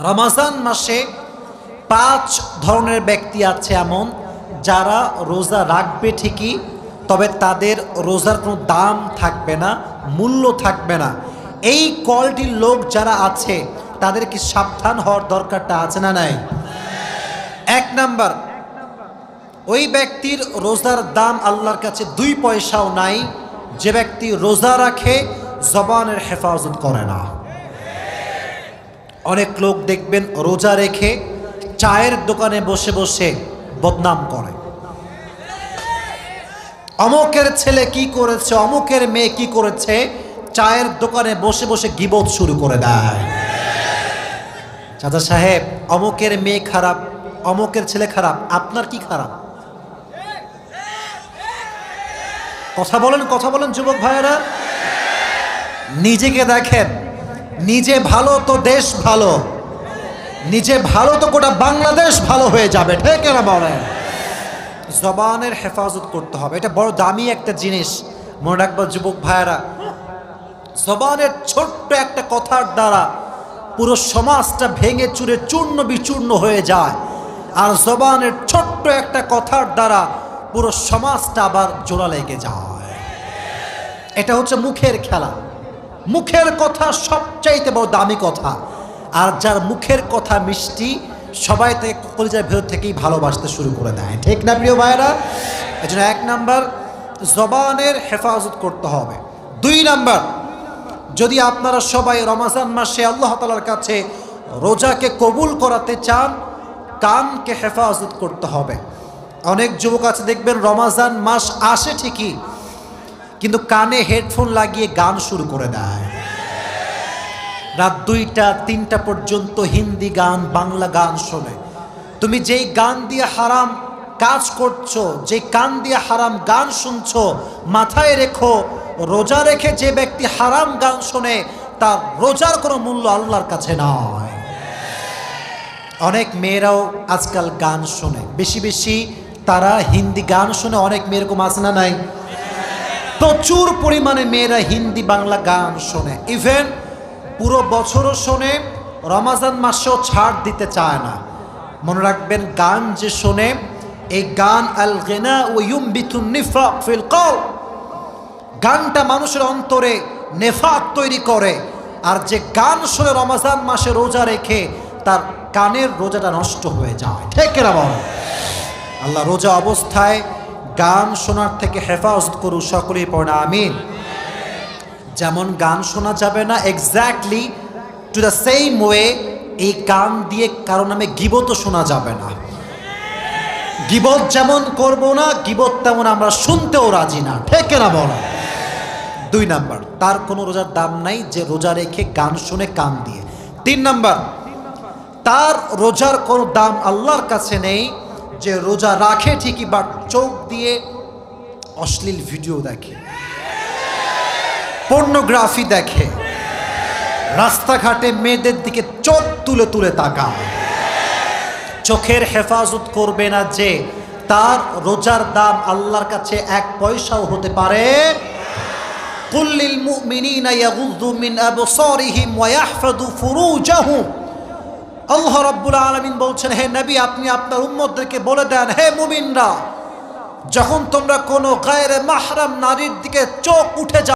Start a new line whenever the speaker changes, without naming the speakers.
রমজান মাসে 5 ধরনের ব্যক্তি আছে এমন যারা রোজা রাখবে ঠিকই, তবে তাদের রোজার কোনো দাম থাকবে না, মূল্য থাকবে না। এই কোয়ালিটির লোক যারা আছে তাদের কি সাবধান হওয়ার দরকারটা আছে না নাই? 1 নাম্বার, ওই ব্যক্তির রোজার দাম আল্লাহর কাছে 2 পয়সাও নাই যে ব্যক্তি রোজা রাখে জবানের হেফাজত করে না। অনেক লোক দেখবেন রোজা রেখে চায়ের দোকানে বসে বসে বদনাম করে, অমুকের ছেলে কি করেছে, অমুকের মেয়ে কি করেছে, চায়ের দোকানে বসে বসে গীবত শুরু করে দেয়। চাচা সাহেব, অমুকের মেয়ে খারাপ, অমুকের ছেলে খারাপ, আপনার কি খারাপ? কথা বলেন যুবক ভাইয়েরা। নিজেকে দেখেন, নিজে ভালো তো দেশ ভালো, নিজে ভালো তো গোটা বাংলাদেশ ভালো হয়ে যাবে, ঠিক না বলেন? জবানের হেফাজত করতে হবে, এটা বড় দামি একটা জিনিস। মনে রাখবা যুবক ভাইয়েরা, জবানের ছোট্ট একটা কথার দ্বারা পুরো সমাজটা ভেঙে চুরে চূর্ণ বিচূর্ণ হয়ে যায়, আর জবানের ছোট্ট একটা কথার দ্বারা পুরো সমাজটা আবার জোড়া লেগে যায়। এটা হচ্ছে মুখের খেলা। মুখের কথা সবচাইতে বড় দামি কথা, আর যার মুখের কথা মিষ্টি সবাই তাকে কলিজার ভেতর থেকেই ভালোবাসতে শুরু করে দেয়, ঠিক না প্রিয় ভাইয়েরা? এজন্য 1 নাম্বার, জবানের হেফাজত করতে হবে। 2 নাম্বার, যদি আপনারা সবাই রমজান মাসে আল্লাহ তাআলার কাছে রোজাকে কবুল করাতে চান, কানকে হেফাজত করতে হবে। অনেক যুবক আছে দেখবেন রমজান মাস আসে ঠিকই, কিন্তু কানে হেডফোন লাগিয়ে গান শুরু করে দেয়। রাত 2টা 3টা পর্যন্ত হিন্দি গান, বাংলা গান শোনে। তুমি যেই গান দিয়ে হারাম কাজ করছো, যে কান দিয়ে হারাম গান শুনছো, মাথায় রেখো রোজা রেখে যে ব্যক্তি হারাম গান শোনে তার রোজার কোনো মূল্য আল্লাহর কাছে নয়। অনেক মেয়েরাও আজকাল গান শোনে, বেশি বেশি তারা হিন্দি গান শোনে। অনেক মেয়ের এরকম আছে না নাই? প্রচুর পরিমাণে মেয়েরা হিন্দি বাংলা গান শোনে, ইভেন পুরো বছরও শোনে, রমজান মাসেও ছাড় দিতে চায় না। মনে রাখবেন, গান যে শোনে, এই গান আল গিনা ওয়া ইউমবিতুন নিফাক ফিল কলব, গানটা মানুষের অন্তরে নেফাক তৈরি করে। আর যে গান শোনে রমজান মাসে রোজা রেখে, তার কানের রোজাটা নষ্ট হয়ে যায়, ঠিক না বল? আল্লাহ রোজা অবস্থায় গান শোনার থেকে হেফাজত করুন, সকলেই পড়ে আমিন। যেমন গান শোনা যাবে না, exactly to the same way এই গান দিয়ে কারো নামে গীবতও শোনা যাবে না। গীবত যেমন করব না, গীবত তেমন আমরা শুনতেও রাজি না, ঠিক না বল? 2 নাম্বার, তার কোনো রোজার দাম নাই যে রোজা রেখে গান শুনে কান দিয়ে। 3 নাম্বার, তার রোজার কোনো দাম আল্লাহর কাছে নেই যে রোজা রাখে ঠিকই বাট চোখ দিয়ে অশ্লীল ভিডিও দেখে, পর্নোগ্রাফি দেখে, রাস্তাঘাটে মেয়েদের দিকে চোখ তুলে তুলে তাকায়। চোখের হেফাজত করবে না যে, তার রোজার দাম আল্লাহর কাছে 1 পয়সাও হতে পারে। কুল লিল মুমিনিনা ইয়াগুযু মিন আবসারিহিম ওয়া ইয়াহফাযু ফুরুজাহুম। আল্লাহ রাব্বুল আলামিন বলছেন, হে নবী, আপনি আপনার উম্মতদেরকে বলে দেন, হে মুমিনরা, যখন তোমরা কোনো গায়রে মাহরাম নারীর দিকে চোখ উঠে